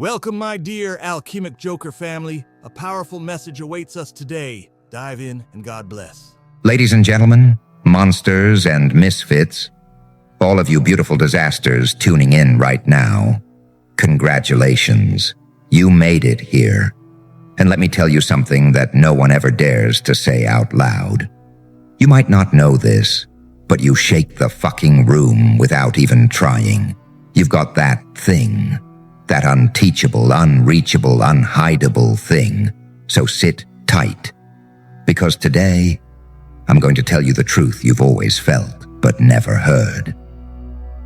Welcome, my dear Alchemicjoker family. A powerful message awaits us today. Dive in and God bless. Ladies and gentlemen, monsters and misfits, all of you beautiful disasters tuning in right now, congratulations. You made it here. And let me tell you something that no one ever dares to say out loud. You might not know this, but you shake the fucking room without even trying. You've got that thing. That unteachable, unreachable, unhideable thing. So sit tight. Because today, I'm going to tell you the truth you've always felt, but never heard.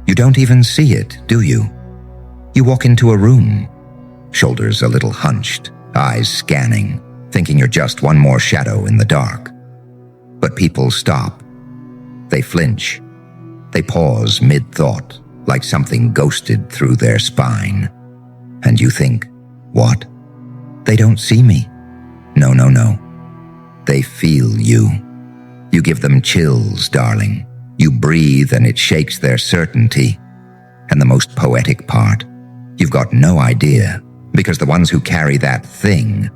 You don't even see it, do you? You walk into a room, shoulders a little hunched, eyes scanning, thinking you're just one more shadow in the dark. But people stop. They flinch. They pause mid-thought, like something ghosted through their spine. And you think, what? They don't see me. No. They feel you. You give them chills, darling. You breathe and it shakes their certainty. And the most poetic part, you've got no idea, because the ones who carry that thing,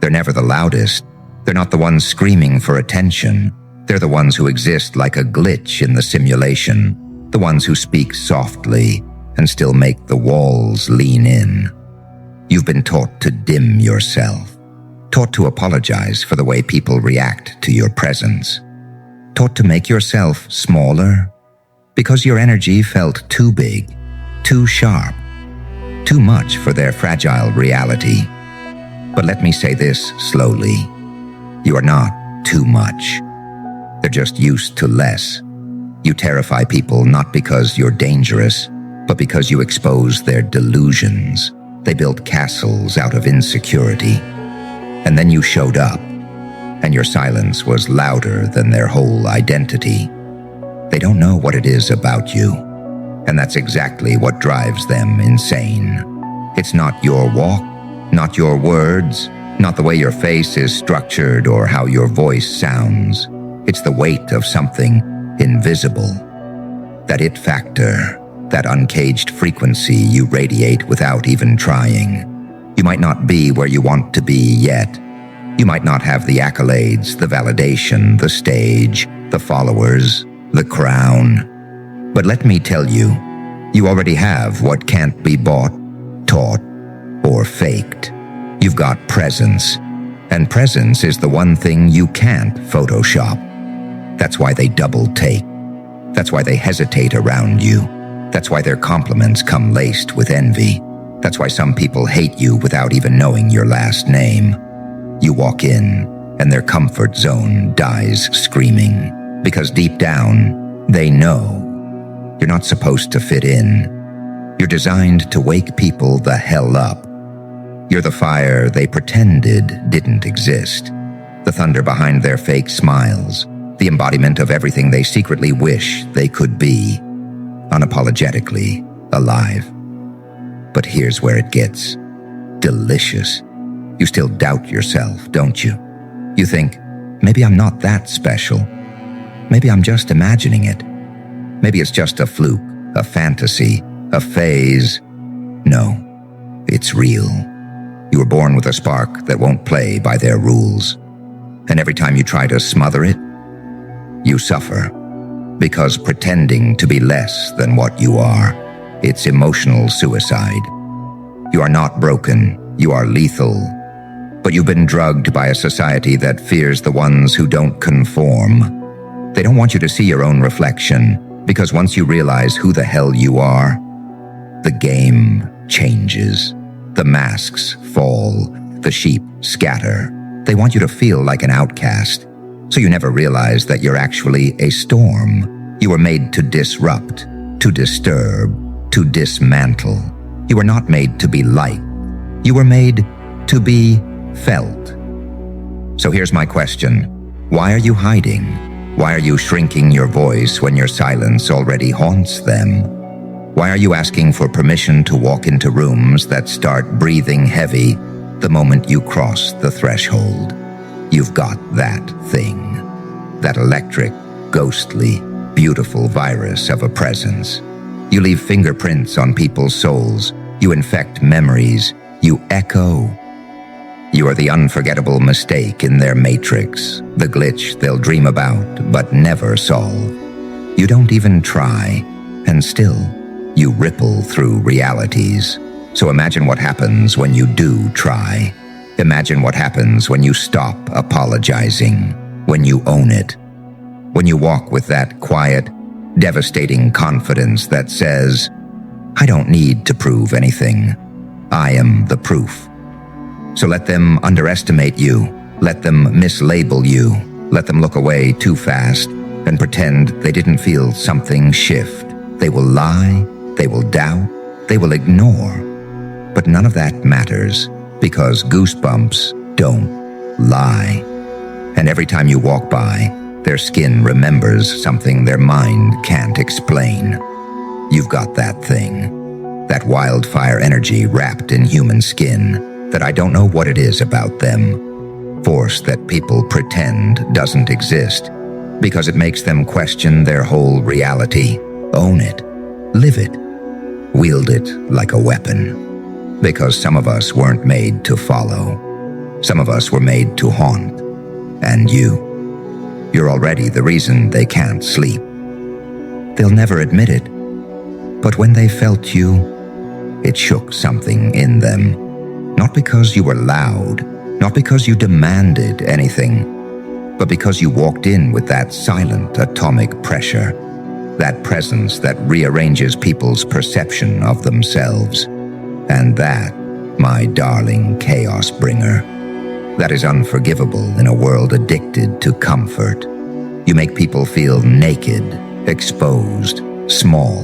they're never the loudest. They're not the ones screaming for attention. They're the ones who exist like a glitch in the simulation, the ones who speak softly and still make the walls lean in. You've been taught to dim yourself, taught to apologize for the way people react to your presence, taught to make yourself smaller because your energy felt too big, too sharp, too much for their fragile reality. But let me say this slowly. You are not too much. They're just used to less. You terrify people not because you're dangerous, but because you expose their delusions. They built castles out of insecurity. And then you showed up, and your silence was louder than their whole identity. They don't know what it is about you, and that's exactly what drives them insane. It's not your walk, not your words, not the way your face is structured or how your voice sounds. It's the weight of something invisible. That it factor, that uncaged frequency you radiate without even trying. You might not be where you want to be yet. You might not have the accolades, the validation, the stage, the followers, the crown. But let me tell you, you already have what can't be bought, taught, or faked. You've got presence, and presence is the one thing you can't Photoshop. That's why they double take. That's why they hesitate around you. That's why their compliments come laced with envy. That's why some people hate you without even knowing your last name. You walk in, and their comfort zone dies screaming. Because deep down, they know you're not supposed to fit in. You're designed to wake people the hell up. You're the fire they pretended didn't exist. The thunder behind their fake smiles. The embodiment of everything they secretly wish they could be. Unapologetically alive. But here's where it gets delicious. You still doubt yourself, don't you? You think, maybe I'm not that special. Maybe I'm just imagining it. Maybe it's just a fluke, a fantasy, a phase. No, it's real. You were born with a spark that won't play by their rules. And every time you try to smother it, you suffer. Because pretending to be less than what you are, it's emotional suicide. You are not broken, you are lethal. But you've been drugged by a society that fears the ones who don't conform. They don't want you to see your own reflection, because once you realize who the hell you are, the game changes. The masks fall, the sheep scatter. They want you to feel like an outcast. So you never realize that you're actually a storm. You were made to disrupt, to disturb, to dismantle. You were not made to be liked. You were made to be felt. So here's my question. Why are you hiding? Why are you shrinking your voice when your silence already haunts them? Why are you asking for permission to walk into rooms that start breathing heavy the moment you cross the threshold? You've got that thing, that electric, ghostly, beautiful virus of a presence. You leave fingerprints on people's souls, You infect memories. You echo. You are the unforgettable mistake in their matrix, the glitch they'll dream about but never solve. You don't even try, and still, you ripple through realities. So imagine what happens when you do try. Imagine what happens when you stop apologizing, when you own it, when you walk with that quiet, devastating confidence that says, I don't need to prove anything. I am the proof. So let them underestimate you, let them mislabel you, let them look away too fast and pretend they didn't feel something shift. They will lie, they will doubt, they will ignore. But none of that matters, because goosebumps don't lie. And every time you walk by, their skin remembers something their mind can't explain. You've got that thing, that wildfire energy wrapped in human skin, that I don't know what it is about them. Force that people pretend doesn't exist, because it makes them question their whole reality. Own it, live it, wield it like a weapon. Because some of us weren't made to follow. Some of us were made to haunt. And you're already the reason they can't sleep. They'll never admit it, but when they felt you, it shook something in them. Not because you were loud, not because you demanded anything, but because you walked in with that silent atomic pressure, that presence that rearranges people's perception of themselves. And that, my darling chaos bringer, that is unforgivable in a world addicted to comfort. You make people feel naked, exposed, small.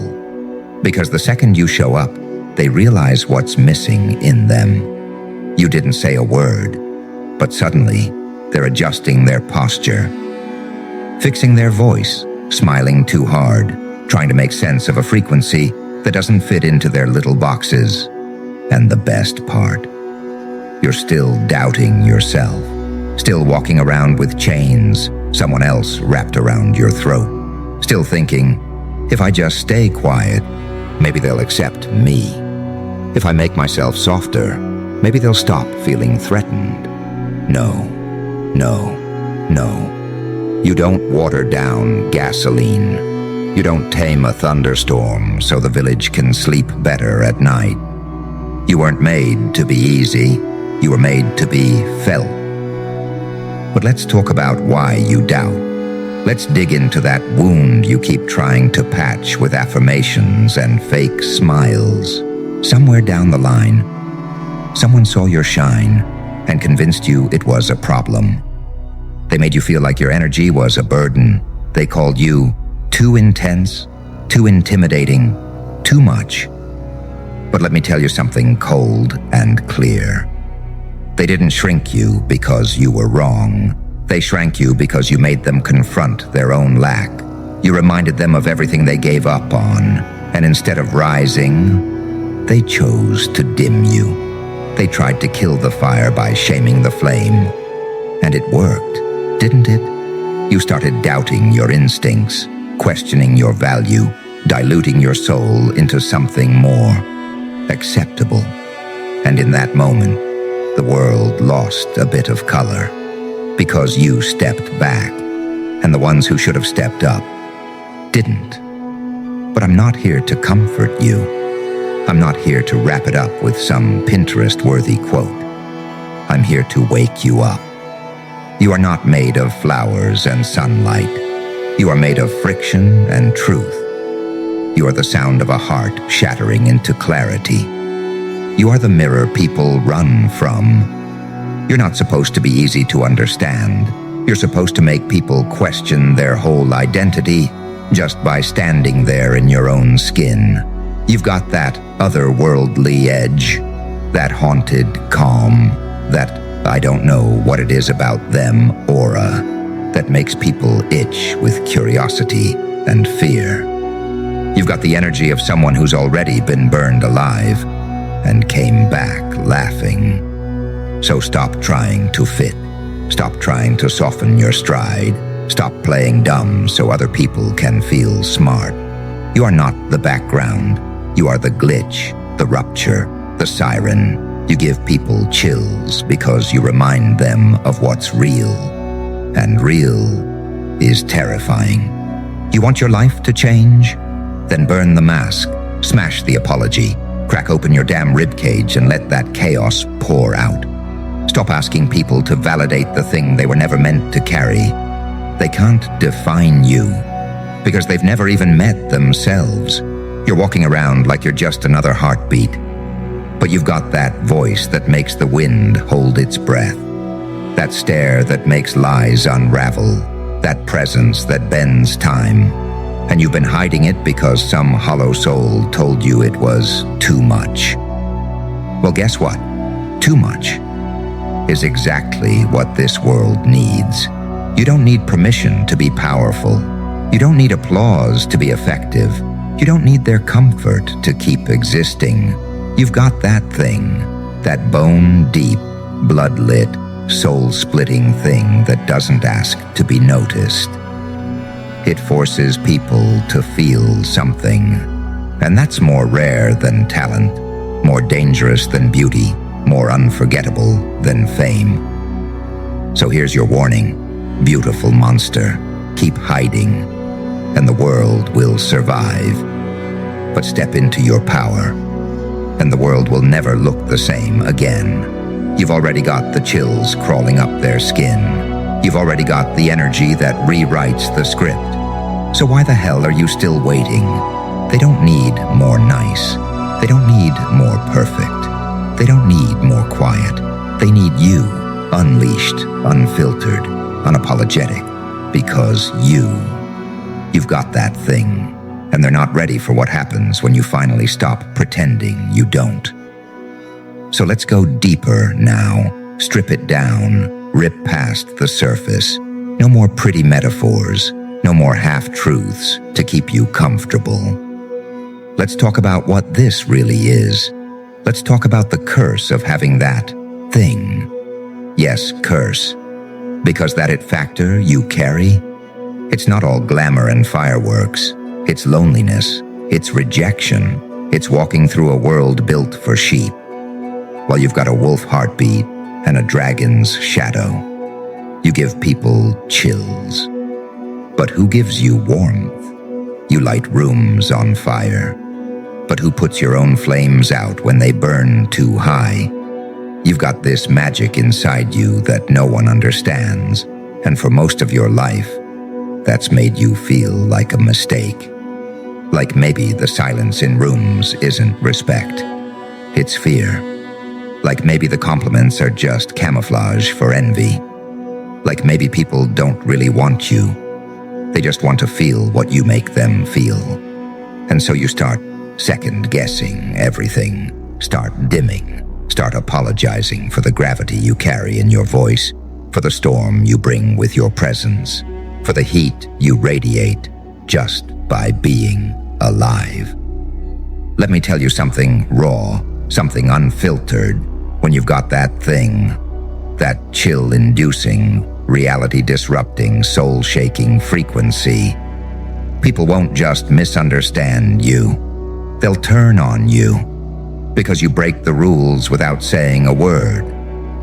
Because the second you show up, they realize what's missing in them. You didn't say a word, but suddenly they're adjusting their posture, fixing their voice, smiling too hard, trying to make sense of a frequency that doesn't fit into their little boxes. And the best part, you're still doubting yourself, still walking around with chains, someone else wrapped around your throat, still thinking, if I just stay quiet, maybe they'll accept me. If I make myself softer, maybe they'll stop feeling threatened. No, no, no. You don't water down gasoline. You don't tame a thunderstorm so the village can sleep better at night. You weren't made to be easy. You were made to be felt. But let's talk about why you doubt. Let's dig into that wound you keep trying to patch with affirmations and fake smiles. Somewhere down the line, someone saw your shine and convinced you it was a problem. They made you feel like your energy was a burden. They called you too intense, too intimidating, too much. But let me tell you something cold and clear. They didn't shrink you because you were wrong. They shrank you because you made them confront their own lack. You reminded them of everything they gave up on, and instead of rising, they chose to dim you. They tried to kill the fire by shaming the flame. And it worked, didn't it? You started doubting your instincts, questioning your value, diluting your soul into something more acceptable. And in that moment, the world lost a bit of color, because you stepped back, and the ones who should have stepped up didn't. But I'm not here to comfort you. I'm not here to wrap it up with some Pinterest-worthy quote. I'm here to wake you up. You are not made of flowers and sunlight. You are made of friction and truth. You are the sound of a heart shattering into clarity. You are the mirror people run from. You're not supposed to be easy to understand. You're supposed to make people question their whole identity just by standing there in your own skin. You've got that otherworldly edge, that haunted calm, that I don't know what it is about them aura that makes people itch with curiosity and fear. You've got the energy of someone who's already been burned alive and came back laughing. So stop trying to fit. Stop trying to soften your stride. Stop playing dumb so other people can feel smart. You are not the background. You are the glitch. the rupture, the siren. You give people chills because you remind them of what's real. And real is terrifying. You want your life to change? Then burn the mask, smash the apology, crack open your damn ribcage and let that chaos pour out. Stop asking people to validate the thing they were never meant to carry. They can't define you because they've never even met themselves. You're walking around like you're just another heartbeat, but you've got that voice that makes the wind hold its breath, that stare that makes lies unravel, that presence that bends time. And you've been hiding it because some hollow soul told you it was too much. Well, guess what? Too much is exactly what this world needs. You don't need permission to be powerful. You don't need applause to be effective. You don't need their comfort to keep existing. You've got that thing, that bone-deep, blood-lit, soul-splitting thing that doesn't ask to be noticed. It forces people to feel something, and that's more rare than talent, more dangerous than beauty, more unforgettable than fame. So here's your warning, beautiful monster, keep hiding, and the world will survive. But step into your power, and the world will never look the same again. You've already got the chills crawling up their skin. You've already got the energy that rewrites the script. So why the hell are you still waiting? They don't need more nice. They don't need more perfect. They don't need more quiet. They need you, unleashed, unfiltered, unapologetic, because you've got that thing, and they're not ready for what happens when you finally stop pretending you don't. So let's go deeper now, strip it down, rip past the surface. No more pretty metaphors, no more half-truths to keep you comfortable. Let's talk about what this really is. Let's talk about the curse of having that thing. Yes, curse. Because that it factor you carry, it's not all glamour and fireworks. It's loneliness. It's rejection. It's walking through a world built for sheep, while you've got a wolf heartbeat and a dragon's shadow. You give people chills. But who gives you warmth? You light rooms on fire. But who puts your own flames out when they burn too high? You've got this magic inside you that no one understands, and for most of your life, that's made you feel like a mistake. Like maybe the silence in rooms isn't respect, it's fear. Like maybe the compliments are just camouflage for envy. Like maybe people don't really want you. They just want to feel what you make them feel. And so you start second-guessing everything, start dimming, start apologizing for the gravity you carry in your voice, for the storm you bring with your presence, for the heat you radiate just by being alive. Let me tell you something raw, something unfiltered. When you've got that thing, that chill-inducing, reality-disrupting, soul-shaking frequency, people won't just misunderstand you. They'll turn on you because you break the rules without saying a word.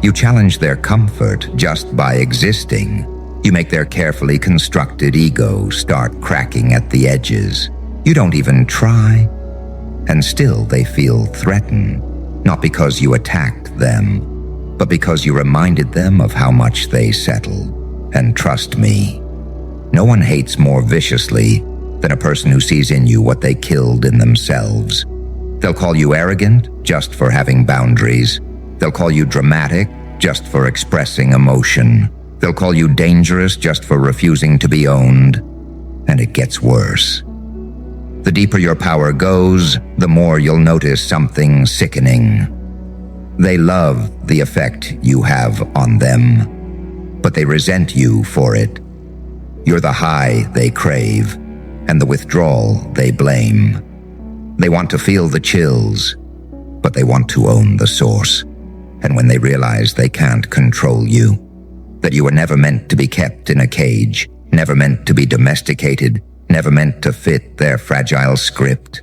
You challenge their comfort just by existing. You make their carefully constructed ego start cracking at the edges. You don't even try, and still they feel threatened, not because you attacked them, but because you reminded them of how much they settled. And trust me, no one hates more viciously than a person who sees in you what they killed in themselves. They'll call you arrogant just for having boundaries. They'll call you dramatic just for expressing emotion. They'll call you dangerous just for refusing to be owned. And it gets worse. The deeper your power goes, the more you'll notice something sickening. They love the effect you have on them, but they resent you for it. You're the high they crave, and the withdrawal they blame. They want to feel the chills, but they want to own the source. And when they realize they can't control you, that you were never meant to be kept in a cage, never meant to be domesticated, never meant to fit their fragile script,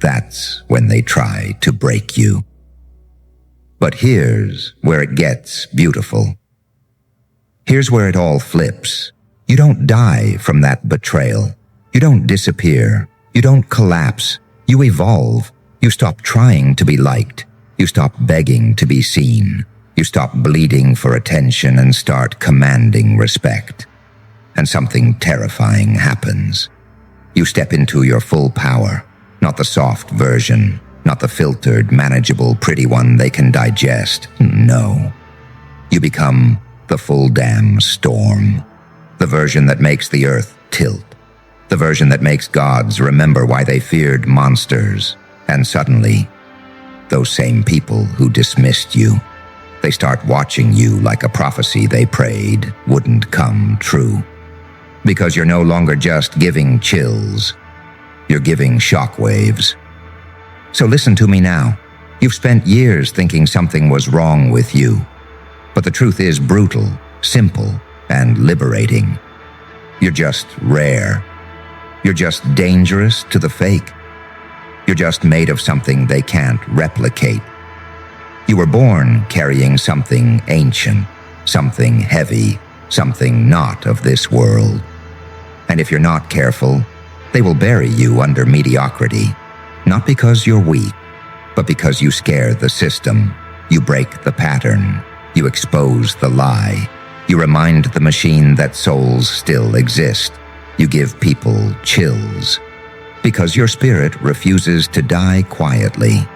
that's when they try to break you. But here's where it gets beautiful. Here's where it all flips. You don't die from that betrayal. You don't disappear. You don't collapse. You evolve. You stop trying to be liked. You stop begging to be seen. You stop bleeding for attention and start commanding respect. And something terrifying happens. You step into your full power, not the soft version, not the filtered, manageable, pretty one they can digest. No. You become the full damn storm. The version that makes the earth tilt. The version that makes gods remember why they feared monsters. And suddenly, those same people who dismissed you, they start watching you like a prophecy they prayed wouldn't come true. Because you're no longer just giving chills. You're giving shockwaves. So listen to me now. You've spent years thinking something was wrong with you. But the truth is brutal, simple, and liberating. You're just rare. You're just dangerous to the fake. You're just made of something they can't replicate. You were born carrying something ancient, something heavy, something not of this world. And if you're not careful, they will bury you under mediocrity. Not because you're weak, but because you scare the system. You break the pattern. You expose the lie. You remind the machine that souls still exist. You give people chills. Because your spirit refuses to die quietly.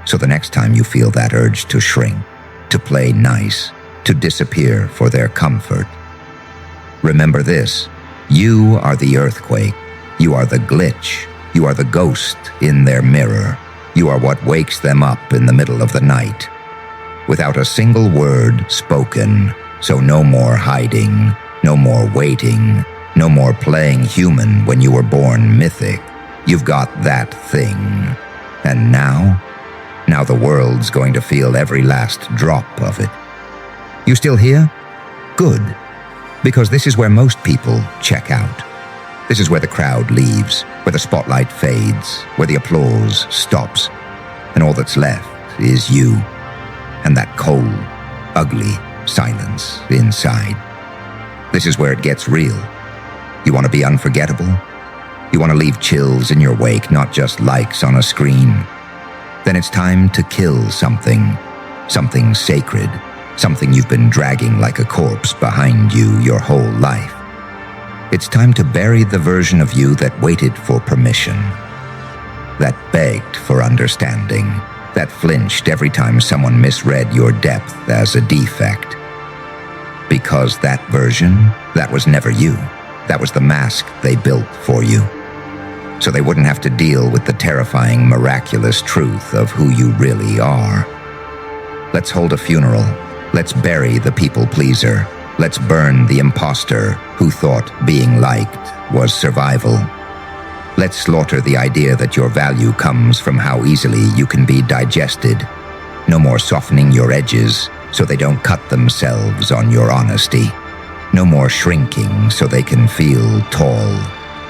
So the next time you feel that urge to shrink, to play nice, to disappear for their comfort, remember this. You are the earthquake. You are the glitch. You are the ghost in their mirror. You are what wakes them up in the middle of the night. Without a single word spoken, so no more hiding, no more waiting, no more playing human when you were born mythic. You've got that thing. And now the world's going to feel every last drop of it. You still here? Good. Because this is where most people check out. This is where the crowd leaves, where the spotlight fades, where the applause stops, and all that's left is you, and that cold, ugly silence inside. This is where it gets real. You want to be unforgettable? You want to leave chills in your wake, not just likes on a screen? Then it's time to kill something sacred, something you've been dragging like a corpse behind you your whole life. It's time to bury the version of you that waited for permission, that begged for understanding, that flinched every time someone misread your depth as a defect. Because that version, that was never you. That was the mask they built for you. So they wouldn't have to deal with the terrifying, miraculous truth of who you really are. Let's hold a funeral. Let's bury the people-pleaser. Let's burn the imposter who thought being liked was survival. Let's slaughter the idea that your value comes from how easily you can be digested. No more softening your edges so they don't cut themselves on your honesty. No more shrinking so they can feel tall.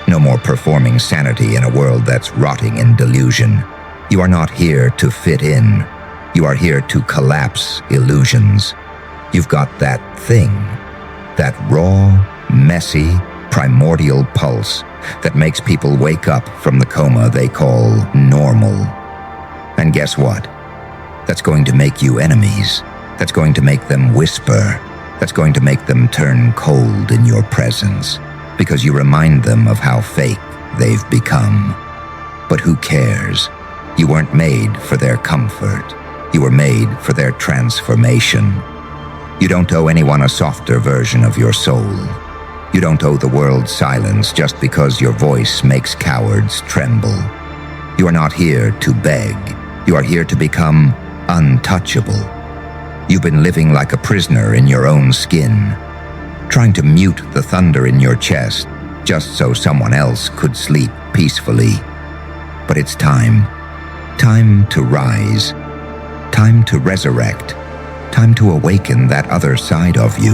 No more performing sanity in a world that's rotting in delusion. You are not here to fit in. You are here to collapse illusions. You've got that thing, that raw, messy, primordial pulse that makes people wake up from the coma they call normal. And guess what? That's going to make you enemies. That's going to make them whisper. That's going to make them turn cold in your presence, because you remind them of how fake they've become. But who cares? You weren't made for their comfort. You were made for their transformation. You don't owe anyone a softer version of your soul. You don't owe the world silence just because your voice makes cowards tremble. You are not here to beg. You are here to become untouchable. You've been living like a prisoner in your own skin, trying to mute the thunder in your chest just so someone else could sleep peacefully. But it's time. Time to rise. Time to resurrect. Time to awaken that other side of you.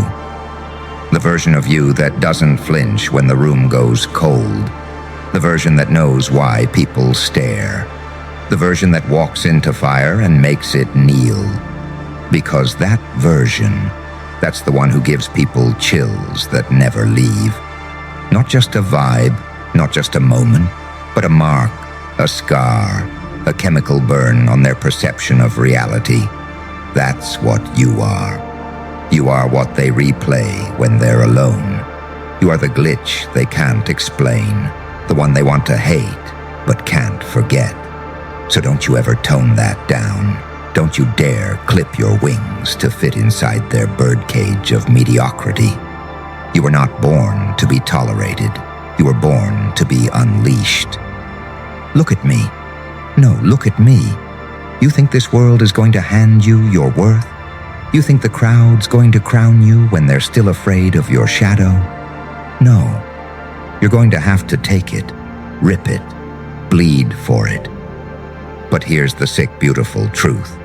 The version of you that doesn't flinch when the room goes cold. The version that knows why people stare. The version that walks into fire and makes it kneel. Because that version, that's the one who gives people chills that never leave. Not just a vibe, not just a moment, but a mark, a scar, a chemical burn on their perception of reality. That's what you are. You are what they replay when they're alone. You are the glitch they can't explain, the one they want to hate but can't forget. So don't you ever tone that down. Don't you dare clip your wings to fit inside their birdcage of mediocrity. You were not born to be tolerated. You were born to be unleashed. Look at me. No, look at me. You think this world is going to hand you your worth? You think the crowd's going to crown you when they're still afraid of your shadow? No. You're going to have to take it, rip it, bleed for it. But here's the sick, beautiful truth.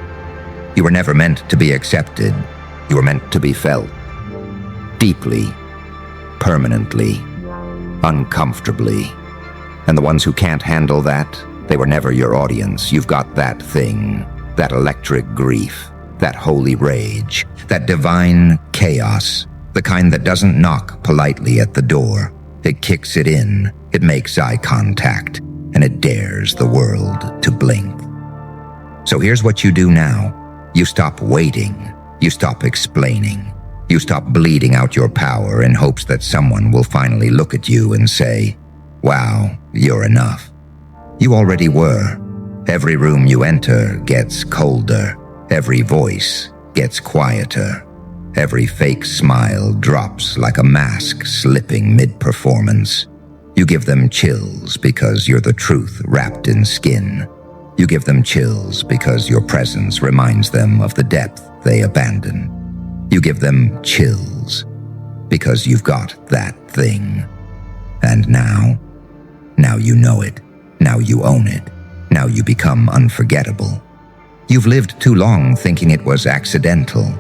You were never meant to be accepted. You were meant to be felt. Deeply, permanently, uncomfortably. And the ones who can't handle that, they were never your audience. You've got that thing, that electric grief, that holy rage, that divine chaos, the kind that doesn't knock politely at the door. It kicks it in, it makes eye contact, and it dares the world to blink. So here's what you do now. You stop waiting. You stop explaining. You stop bleeding out your power in hopes that someone will finally look at you and say, "Wow, you're enough." You already were. Every room you enter gets colder. Every voice gets quieter. Every fake smile drops like a mask slipping mid-performance. You give them chills because you're the truth wrapped in skin. You give them chills because your presence reminds them of the depth they abandoned. You give them chills because you've got that thing. And now you know it. Now you own it. Now you become unforgettable. You've lived too long thinking it was accidental.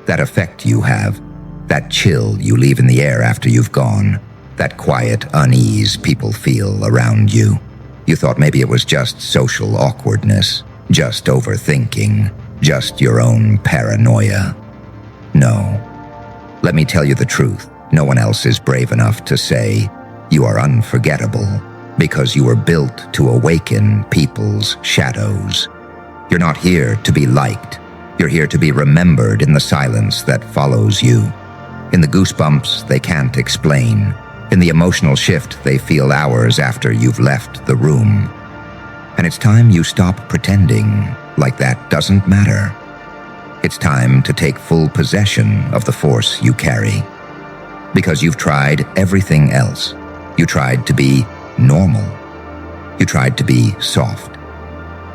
That effect you have, that chill you leave in the air after you've gone, that quiet unease people feel around you. You thought maybe it was just social awkwardness, just overthinking, just your own paranoia. No. Let me tell you the truth. No one else is brave enough to say you are unforgettable because you were built to awaken people's shadows. You're not here to be liked. You're here to be remembered in the silence that follows you, in the goosebumps they can't explain, in the emotional shift they feel hours after you've left the room. And it's time you stop pretending like that doesn't matter. It's time to take full possession of the force you carry. Because you've tried everything else. You tried to be normal. You tried to be soft.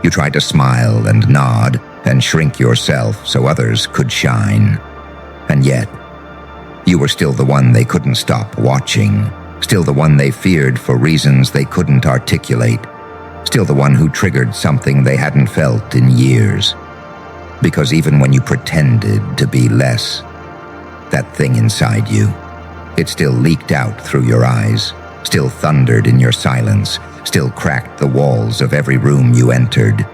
You tried to smile and nod and shrink yourself so others could shine. And yet, you were still the one they couldn't stop watching, still the one they feared for reasons they couldn't articulate, still the one who triggered something they hadn't felt in years. Because even when you pretended to be less, that thing inside you, it still leaked out through your eyes, still thundered in your silence, still cracked the walls of every room you entered.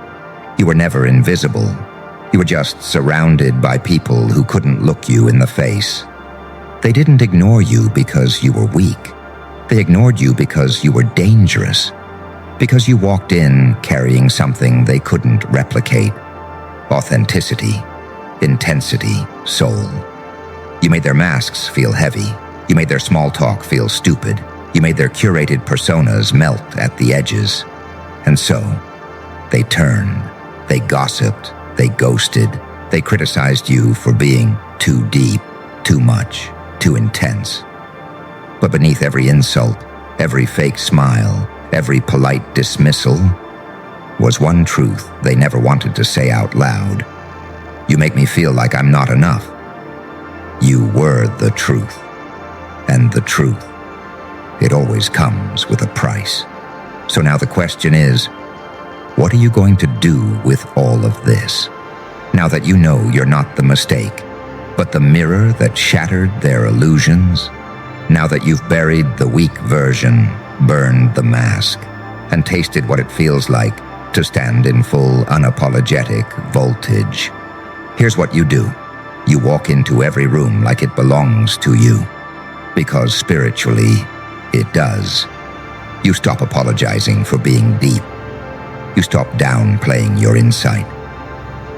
You were never invisible. You were just surrounded by people who couldn't look you in the face. They didn't ignore you because you were weak. They ignored you because you were dangerous. Because you walked in carrying something they couldn't replicate. Authenticity, intensity, soul. You made their masks feel heavy. You made their small talk feel stupid. You made their curated personas melt at the edges. And so, they turned. They gossiped. They ghosted. They criticized you for being too deep, too much, too intense. But beneath every insult, every fake smile, every polite dismissal, was one truth they never wanted to say out loud. You make me feel like I'm not enough. You were the truth. And the truth, it always comes with a price. So now the question is, what are you going to do with all of this? Now that you know you're not the mistake, but the mirror that shattered their illusions? Now that you've buried the weak version, burned the mask, and tasted what it feels like to stand in full, unapologetic voltage. Here's what you do. You walk into every room like it belongs to you, because spiritually, it does. You stop apologizing for being deep. You stop downplaying your insight.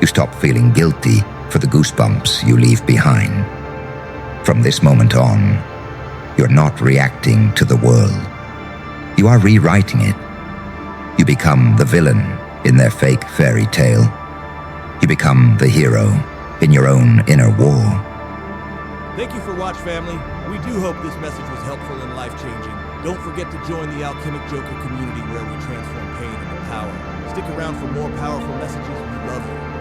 You stop feeling guilty for the goosebumps you leave behind. From this moment on, you're not reacting to the world. You are rewriting it. You become the villain in their fake fairy tale. You become the hero in your own inner war. Thank you for watching, family. We do hope this message was helpful and life-changing. Don't forget to join the Alchemicjoker community where we transform pain into power. Stick around for more powerful messages. We love you.